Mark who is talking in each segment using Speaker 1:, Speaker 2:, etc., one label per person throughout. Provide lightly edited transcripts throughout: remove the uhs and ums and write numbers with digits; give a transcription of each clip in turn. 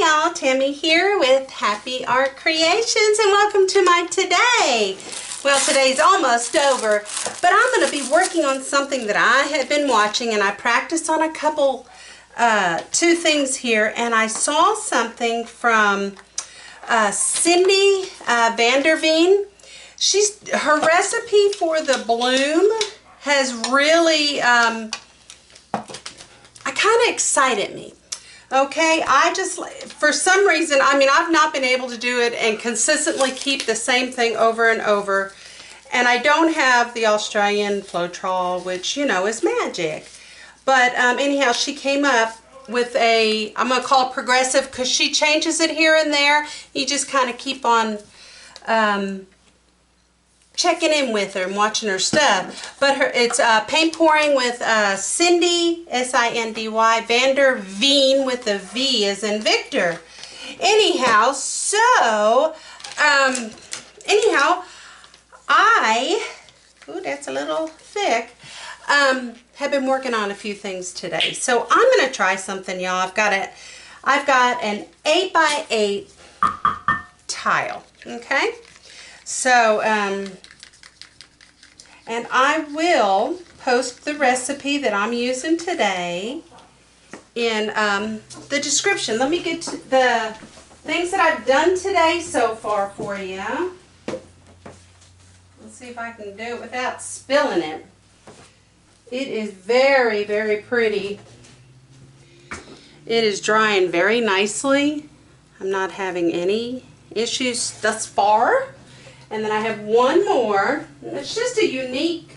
Speaker 1: y'all, Tammy here with Happy Art Creations, and welcome to my today. Well, today's almost over, but I'm going to be working on something that I had been watching, and I practiced on a couple, two things here, and I saw something from Cindy Vanderveen. Her recipe for the bloom has really, kind of excited me. Okay, for some reason, I've not been able to do it and consistently keep the same thing over and over. And I don't have the Australian Floetrol, which, you know, is magic. But anyhow, she came up with I'm going to call it progressive because she changes it here and there. You just kind of keep on checking in with her and watching her stuff. But it's paint pouring with Cindy, S-I-N-D-Y, Vanderveen with a V as in Victor. Anyhow, so, ooh, that's a little thick, have been working on a few things today. So I'm going to try something, y'all. I've got an 8x8 tile, okay? So, and I will post the recipe that I'm using today in the description. Let me get to the things that I've done today so far for you. Let's see if I can do it without spilling it. It is very, very pretty. It is drying very nicely. I'm not having any issues thus far. And then I have one more. It's just a unique,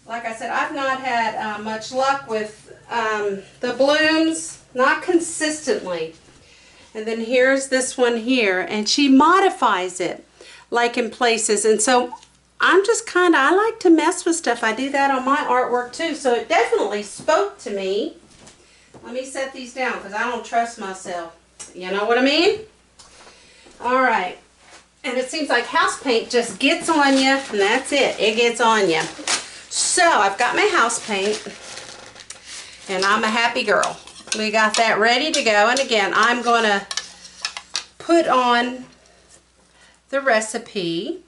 Speaker 1: like I said, I've not had much luck with the blooms, not consistently. And then here's this one here, and she modifies it, like in places. And so I'm just I like to mess with stuff. I do that on my artwork too, so it definitely spoke to me. Let me set these down because I don't trust myself. You know what I mean? All right. And it seems like house paint just gets on you, and that's it. It gets on you. So I've got my house paint, and I'm a happy girl. We got that ready to go. And again, I'm going to put on the recipe.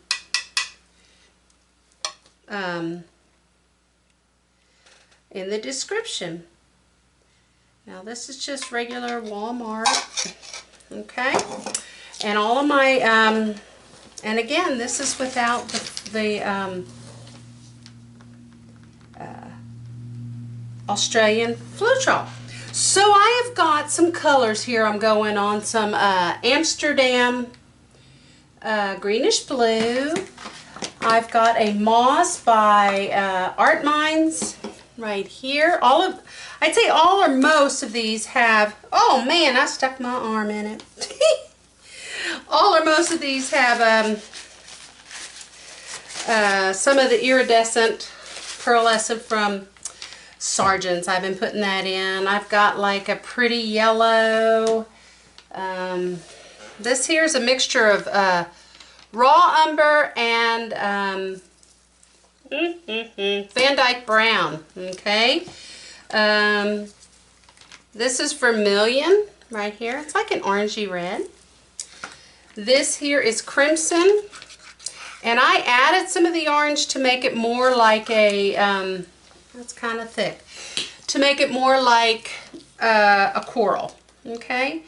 Speaker 1: In the description. Now this is just regular Walmart. Okay. And all of my, and again, this is without the Australian Floetrol. So I have got some colors here. I'm going on some Amsterdam greenish blue. I've got a moss by Art Minds right here. I'd say all or most of these have, oh man, I stuck my arm in it. All or most of these have some of the iridescent pearlescent from Sargent's. I've been putting that in. I've got like a pretty yellow. This here is a mixture of raw umber and Van Dyke brown. Okay. This is vermilion right here. It's like an orangey red. This here is crimson, and I added some of the orange to make it more like a, that's kind of thick, to make it more like a coral, okay?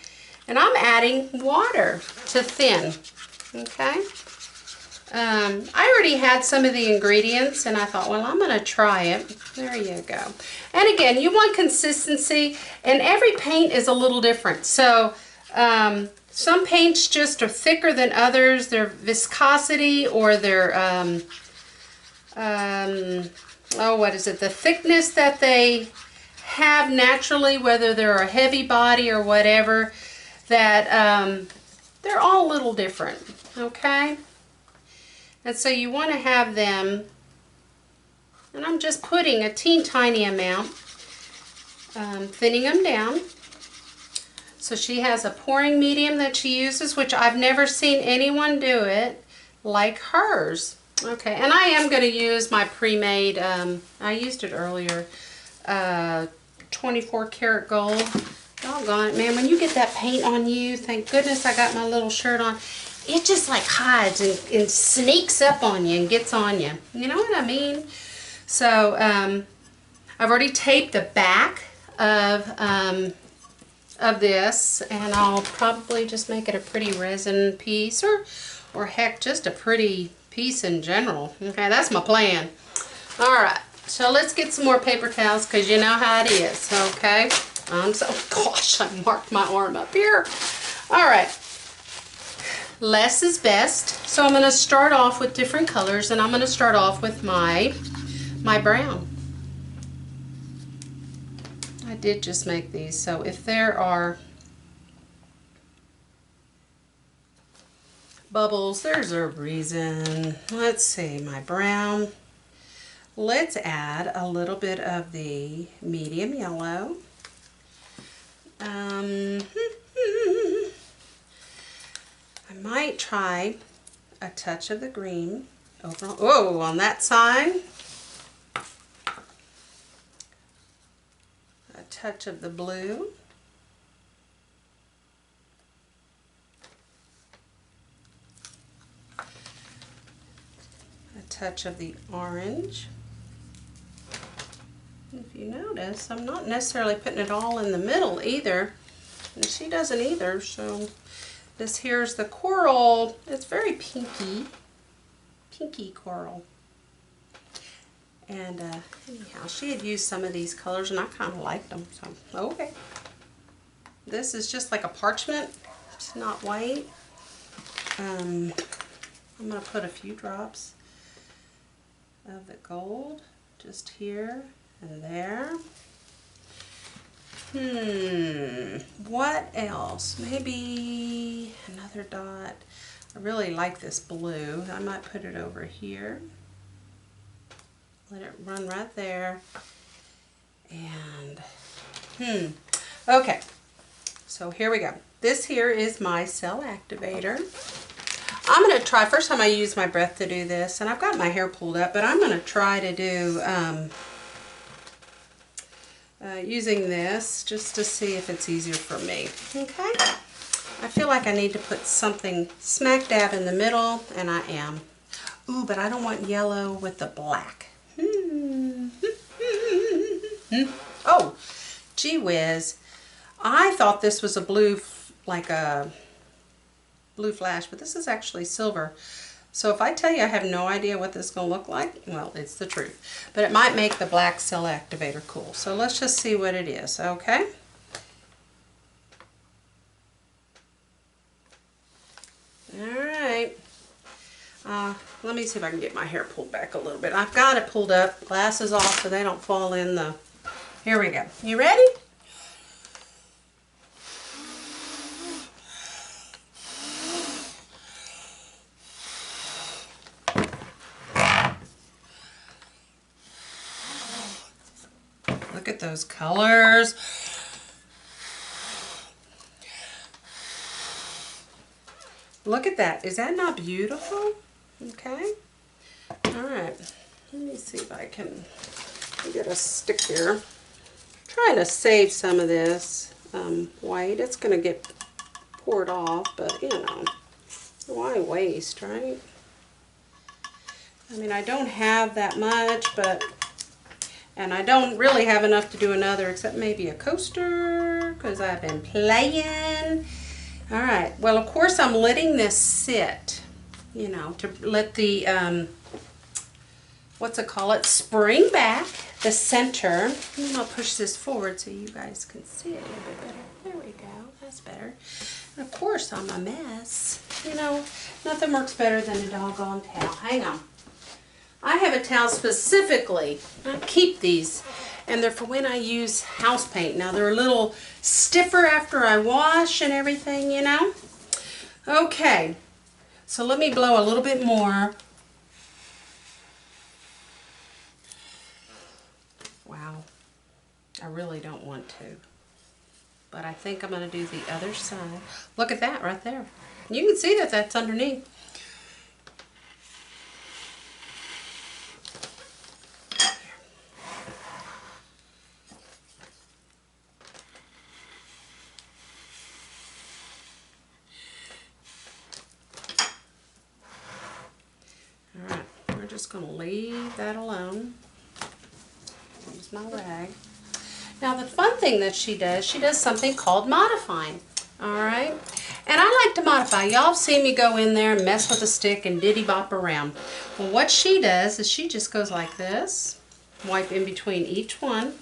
Speaker 1: And I'm adding water to thin, okay? I already had some of the ingredients, and I thought, well, I'm going to try it. There you go. And again, you want consistency, and every paint is a little different. So, some paints just are thicker than others, their viscosity or their, the thickness that they have naturally, whether they're a heavy body or whatever, that they're all a little different, okay? And so you want to have them, and I'm just putting a teeny amount, thinning them down. So she has a pouring medium that she uses, which I've never seen anyone do it like hers. Okay, and I am going to use my pre-made, I used it earlier, 24 karat gold Doggone it, man. When you get that paint on you, thank goodness I got my little shirt on. It just like hides and sneaks up on you and gets on you. You know what I mean? So I've already taped the back of this, and I'll probably just make it a pretty resin piece, or heck, just a pretty piece in general. Okay, that's my plan. All right, so let's get some more paper towels, because you know how it is, okay? Gosh, I marked my arm up here. All right, less is best. So I'm going to start off with different colors, and I'm going to start off with my brown. I did just make these, so if there are bubbles, there's a reason. Let's see, my brown. Let's add a little bit of the medium yellow. I might try a touch of the green over. Oh, on that side. A touch of the blue. A touch of the orange. If you notice, I'm not necessarily putting it all in the middle either, and she doesn't either. So this here's the coral. It's very pinky coral. And anyhow, she had used some of these colors, and I kind of liked them. So okay, this is just like a parchment. It's not white. I'm gonna put a few drops of the gold just here and there. What else? Maybe another dot. I really like this blue. I might put it over here. Let it run right there. And, okay. So here we go. This here is my cell activator. I'm going to try, first time I used my breath to do this, and I've got my hair pulled up, but I'm going to try to do using this just to see if it's easier for me. Okay? I feel like I need to put something smack dab in the middle, and I am. Ooh, but I don't want yellow with the black. Oh, gee whiz. I thought this was a blue, like a blue flash, but this is actually silver. So if I tell you I have no idea what this is going to look like, well, it's the truth. But it might make the black cell activator cool. So let's just see what it is, okay? Alright. Let me see if I can get my hair pulled back a little bit. I've got it pulled up, glasses off so they don't fall in the... Here we go. You ready? Look at those colors. Look at that. Is that not beautiful? Okay. Alright. Let me see if I can get a stick here. I'm trying to save some of this white. It's going to get poured off, but you know, why waste, right? I mean, I don't have that much, but... And I don't really have enough to do another, except maybe a coaster, because I've been playing. All right, well, of course, I'm letting this sit, you know, to let the, what's it called, spring back the center. And I'll push this forward so you guys can see it a little bit better. There we go, that's better. And of course, I'm a mess. You know, nothing works better than a doggone towel. Hang on. I have a towel specifically, I keep these, and they're for when I use house paint. Now they're a little stiffer after I wash and everything, you know. Okay, so let me blow a little bit more. Wow, I really don't want to, but I think I'm going to do the other side. Look at that right there. You can see that that's underneath. going to leave that alone. Use my rag. Now the fun thing that she does something called modifying. Alright? And I like to modify. Y'all have seen me go in there and mess with a stick and diddy bop around. Well, what she does is she just goes like this. Wipe in between each one.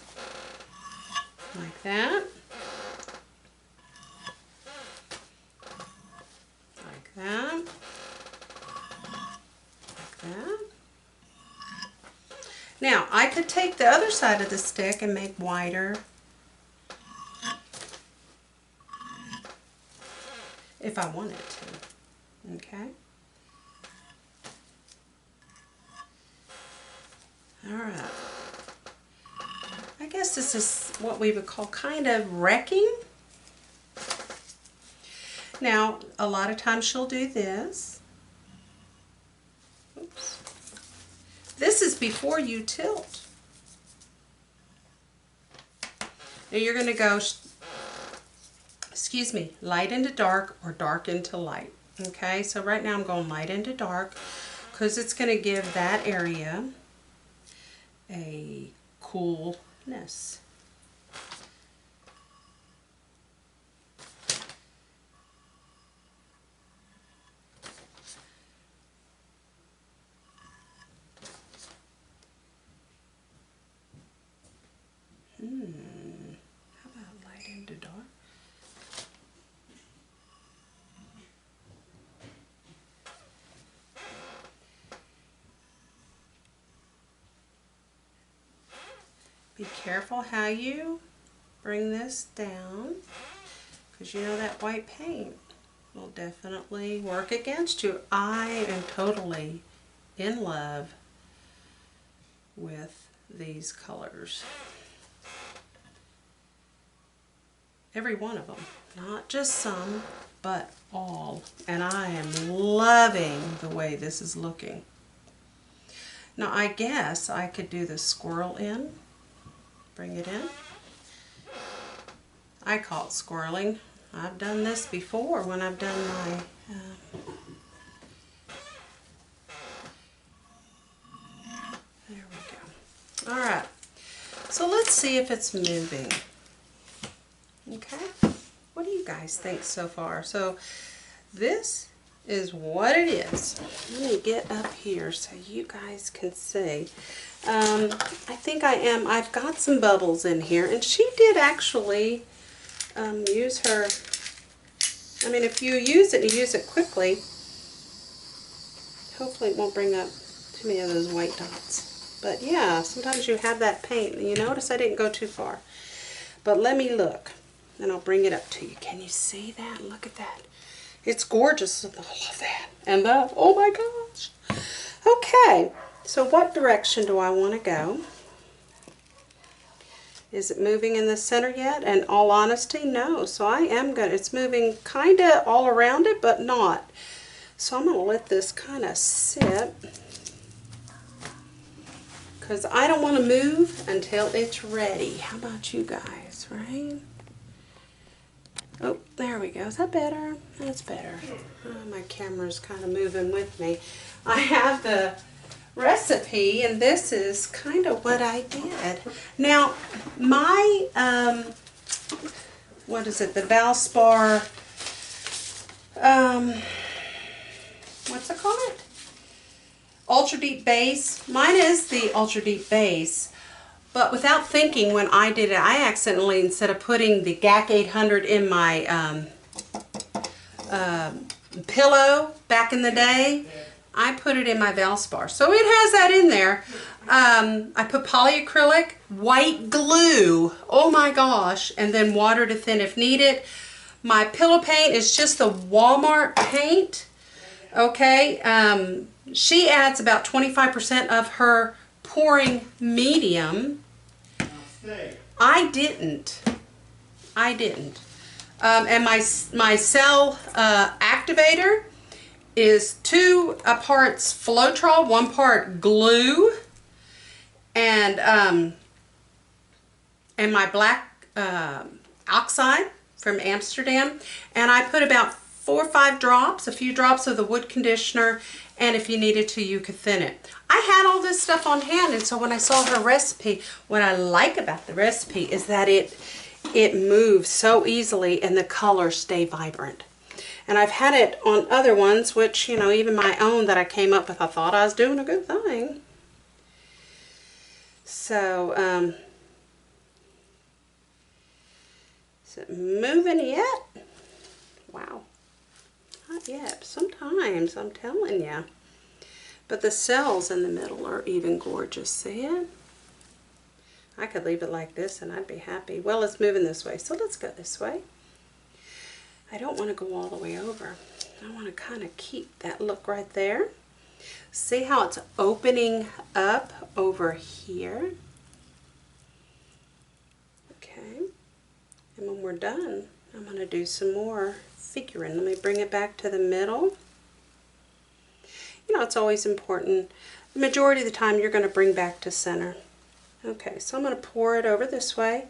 Speaker 1: Like that. Like that. Like that. Now, I could take the other side of the stick and make wider if I wanted to. Okay? Alright. I guess this is what we would call kind of wrecking. Now, a lot of times she'll do this. Oops. This is before you tilt. Now you're going to go, excuse me, light into dark or dark into light. Okay, so right now I'm going light into dark because it's going to give that area a coolness. How about light into dark? Be careful how you bring this down, because you know that white paint will definitely work against you. I am totally in love with these colors. Every one of them, not just some, but all. And I am loving the way this is looking. Now I guess I could do the squirrel in, bring it in. I call it squirreling. I've done this before when I've done my there we go. Alright, so let's see if it's moving. Okay, what do you guys think so far? So this is what it is. Let me get up here so you guys can see. I think I've got some bubbles in here, and she did actually use her, I mean, if you use it and you use it quickly, hopefully it won't bring up too many of those white dots. But yeah, sometimes you have that paint. You notice I didn't go too far. But let me look. And I'll bring it up to you. Can you see that? Look at that. It's gorgeous. I love that. And that, oh my gosh. Okay, so what direction do I want to go? Is it moving in the center yet? In all honesty, no. So I am going to, it's moving kind of all around it, but not. So I'm going to let this kind of sit, because I don't want to move until it's ready. How about you guys, right? Oh, there we go. Is that better? That's better. Oh, my camera's kind of moving with me. I have the recipe, and this is kind of what I did. Now, my, what is it? The Valspar, what's it called? Ultra Deep Base. Mine is the Ultra Deep Base. But without thinking, when I did it, I accidentally, instead of putting the GAC 800 in my pillow back in the day, I put it in my Valspar. So it has that in there. I put polyacrylic, white glue, oh my gosh, and then water to thin if needed. My pillow paint is just the Walmart paint. Okay, she adds about 25% of her pouring medium. I didn't. And my cell activator is 2 parts Floetrol, 1 part glue, and my black oxide from Amsterdam, and I put about 4 or 5 drops, a few drops of the wood conditioner, and if you needed to, you could thin it. I had all this stuff on hand, and so when I saw her recipe, what I like about the recipe is that it moves so easily and the colors stay vibrant. And I've had it on other ones, which, you know, even my own that I came up with, I thought I was doing a good thing. So, is it moving yet? Wow. Not yet. Sometimes, I'm telling you. But the cells in the middle are even gorgeous. See it? I could leave it like this and I'd be happy. Well, it's moving this way, so let's go this way. I don't want to go all the way over. I want to kind of keep that look right there. See how it's opening up over here? Okay. And when we're done, I'm going to do some more figuring. Let me bring it back to the middle. You know, it's always important. The majority of the time, you're going to bring back to center. Okay, so I'm going to pour it over this way.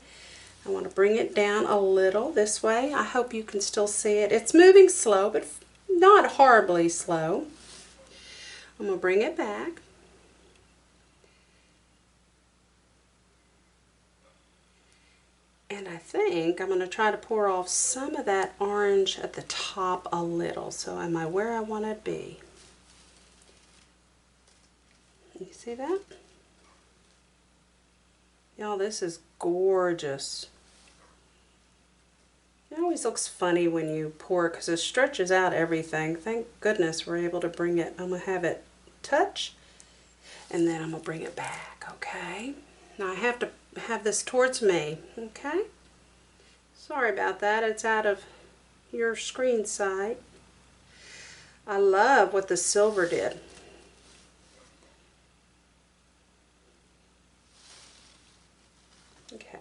Speaker 1: I want to bring it down a little this way. I hope you can still see it. It's moving slow, but not horribly slow. I'm going to bring it back. And I think I'm going to try to pour off some of that orange at the top a little. So am I where I want to be? You see that? Y'all, this is gorgeous. It always looks funny when you pour because it stretches out everything. Thank goodness we're able to bring it. I'm going to have it touch and then I'm going to bring it back, okay? Now I have to have this towards me, okay? Sorry about that. It's out of your screen sight. I love what the silver did. Okay.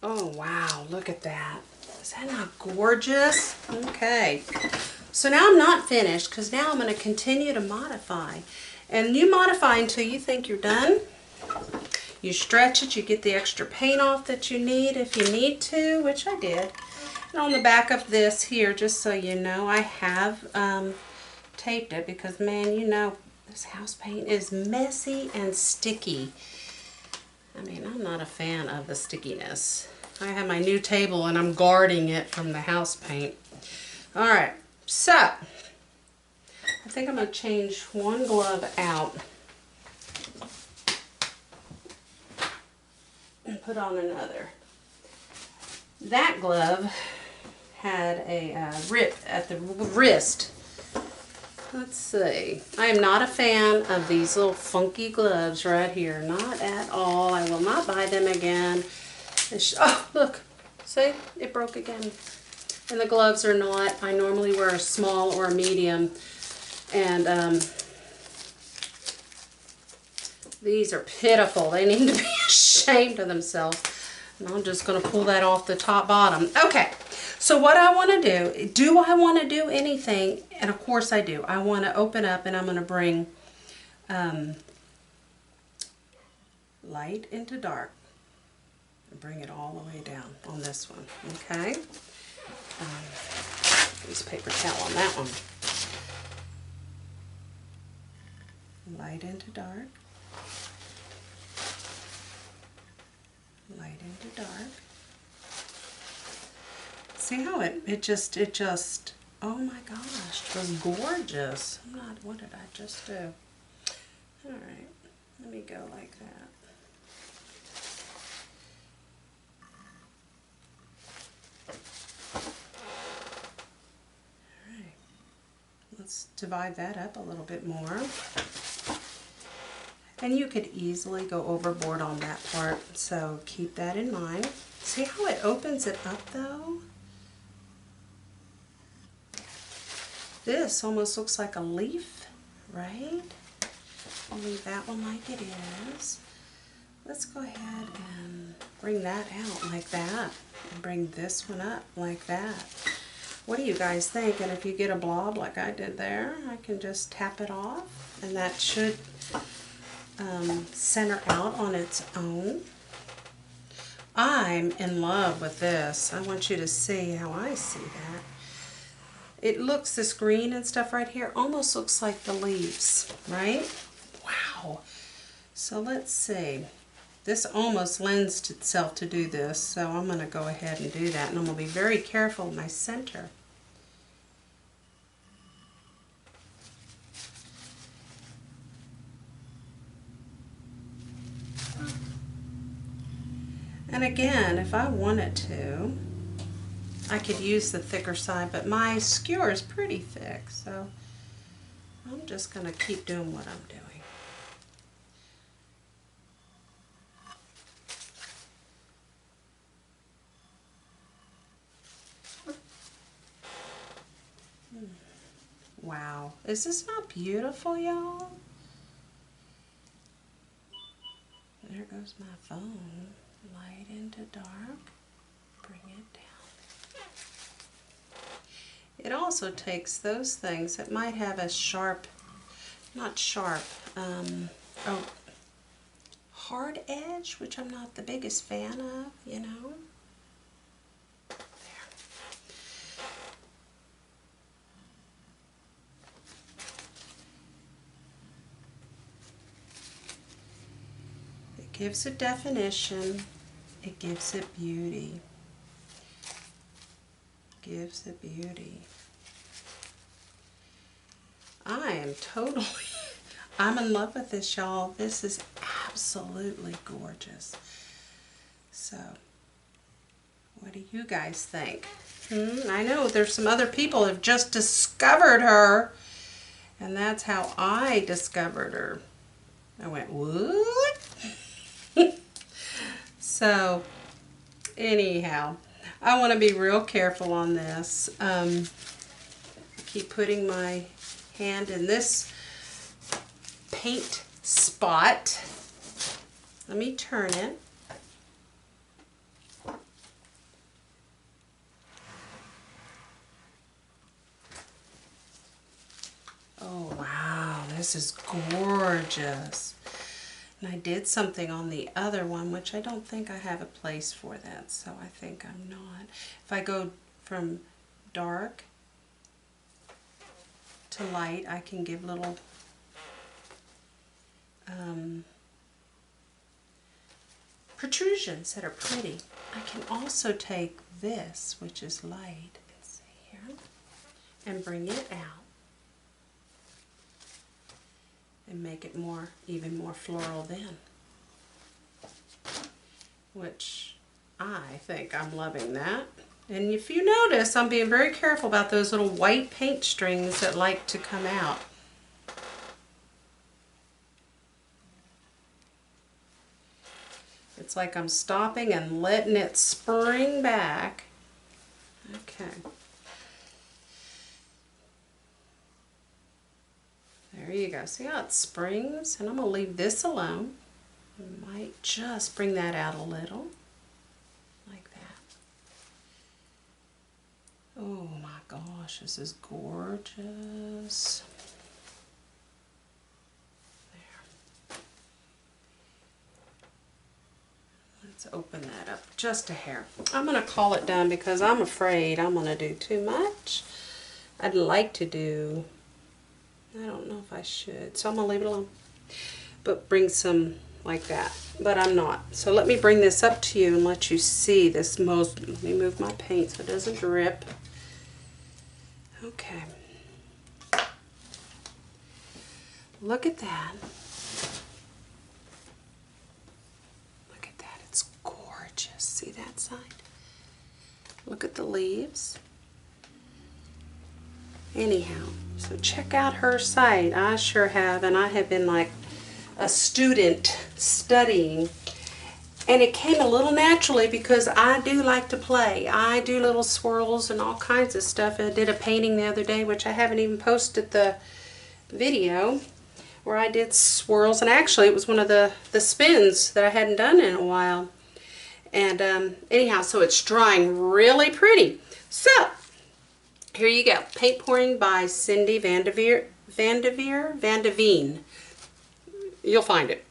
Speaker 1: Oh wow, look at that. Is that not gorgeous? Okay. So now I'm not finished because now I'm going to continue to modify. And you modify until you think you're done. You stretch it, you get the extra paint off that you need if you need to, which I did. And on the back of this here, just so you know, I have taped it because, man, you know, this house paint is messy and sticky. I mean, I'm not a fan of the stickiness. I have my new table and I'm guarding it from the house paint. All right, so I think I'm going to change one glove out and put on another. That glove had a rip at the wrist. Let's see. I am not a fan of these little funky gloves right here. Not at all. I will not buy them again. Oh, look. See? It broke again. And the gloves are not. I normally wear a small or a medium. And these are pitiful. They need to be ashamed of themselves. And I'm just going to pull that off the top bottom. Okay. So what I want to do I want to do anything? And of course I do. I want to open up and I'm going to bring light into dark. And bring it all the way down on this one. Okay? Use paper towel on that one. Light into dark. Light into dark. See how it just, oh my gosh, it was gorgeous. What did I just do? All right, let me go like that. All right, let's divide that up a little bit more. And you could easily go overboard on that part, so keep that in mind. See how it opens it up though? This almost looks like a leaf, right? I'll leave that one like it is. Let's go ahead and bring that out like that. And bring this one up like that. What do you guys think? And if you get a blob like I did there, I can just tap it off. And that should center out on its own. I'm in love with this. I want you to see how I see that. It looks, this green and stuff right here almost looks like the leaves, right? Wow. So let's see. This almost lends itself to do this, so I'm going to go ahead and do that, and I'm going to be very careful with my center. And again, if I wanted to, I could use the thicker side, but my skewer is pretty thick, so I'm just going to keep doing what I'm doing. Wow, is this not beautiful, y'all? There goes my phone. Light into dark, bring it down. It also takes those things that might have a sharp, not sharp, hard edge, which I'm not the biggest fan of, you know. There. It gives it definition. It gives it beauty. Gives it beauty. I am totally, I'm in love with this, y'all. This is absolutely gorgeous. So, what do you guys think? I know there's some other people who have just discovered her, and that's how I discovered her. I went, what? So, anyhow, I want to be real careful on this. Keep putting my hand in this paint spot. Let me turn it. Oh, wow, this is gorgeous. And I did something on the other one, which I don't think I have a place for that, so I think I'm not. If I go from dark to light, I can give little protrusions that are pretty. I can also take this, which is light, and see here, and bring it out. And make it more, even more floral then. Which I think I'm loving that. And if you notice, I'm being very careful about those little white paint strings that like to come out. It's like I'm stopping and letting it spring back. Okay. There you go. See how it springs? And I'm going to leave this alone. I might just bring that out a little. Like that. Oh my gosh, this is gorgeous. There. Let's open that up just a hair. I'm going to call it done because I'm afraid I'm going to do too much. I'd like to do... I don't know if I should, so I'm going to leave it alone. But bring some like that, but I'm not. So let me bring this up to you and let you see this most. Let me move my paint so it doesn't drip. Okay. Look at that. Look at that, it's gorgeous. See that side? Look at the leaves. Anyhow, so check out her site. I sure have, and I have been like a student studying, and it came a little naturally because I do like to play. I do little swirls and all kinds of stuff. I did a painting the other day, which I haven't even posted the video, where I did swirls, and actually it was one of the spins that I hadn't done in a while. And anyhow, so it's drying really pretty. So here you go. Paint pouring by Cindy Van de Veen. You'll find it.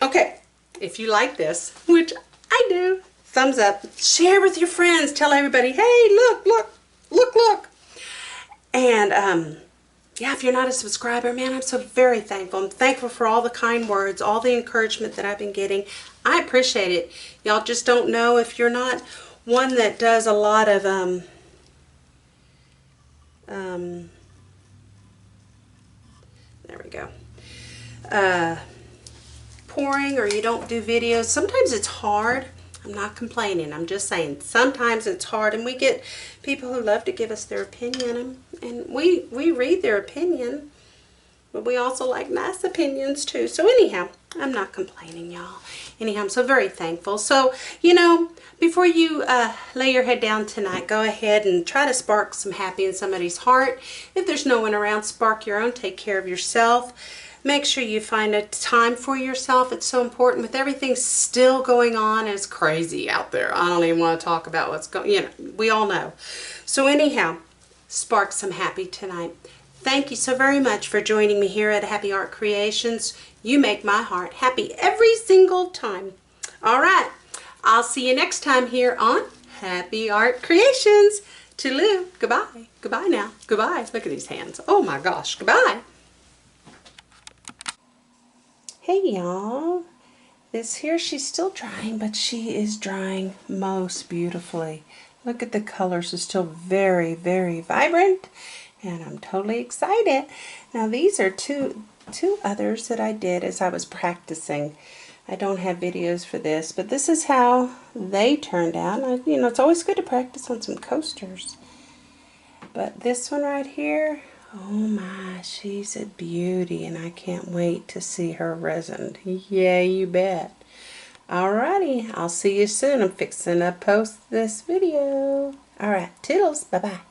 Speaker 1: Okay, if you like this, which I do, thumbs up, share with your friends, tell everybody, hey, look, look, look, look. And yeah, if you're not a subscriber, man, I'm so very thankful. I'm thankful for all the kind words, all the encouragement that I've been getting. I appreciate it. Y'all just don't know if you're not one that does a lot of there we go. Pouring, or you don't do videos. Sometimes it's hard. I'm not complaining. I'm just saying sometimes it's hard, and we get people who love to give us their opinion, and we read their opinion, but we also like nice opinions too. So anyhow, I'm not complaining, y'all. Anyhow, I'm so very thankful. So, you know, before you lay your head down tonight, go ahead and try to spark some happy in somebody's heart. If there's no one around, spark your own. Take care of yourself. Make sure you find a time for yourself. It's so important with everything still going on. It's crazy out there. I don't even want to talk about what's going, you know, we all know. So anyhow, spark some happy tonight. Thank you so very much for joining me here at Happy Art Creations. You make my heart happy every single time. All right, I'll see you next time here on Happy Art Creations. Toodaloo. Goodbye. Goodbye now. Goodbye. Look at these hands. Oh my gosh. Goodbye. Hey y'all, this here, she's still drying, but she is drying most beautifully. Look at the colors, it's still very, very vibrant, and I'm totally excited. Now these are two others that I did as I was practicing. I don't have videos for this, but this is how they turned out. You know, it's always good to practice on some coasters. But this one right here, oh my, she's a beauty, and I can't wait to see her resined. Yeah, you bet. Alrighty, I'll see you soon. I'm fixing to post this video. Alright, toodles, bye-bye.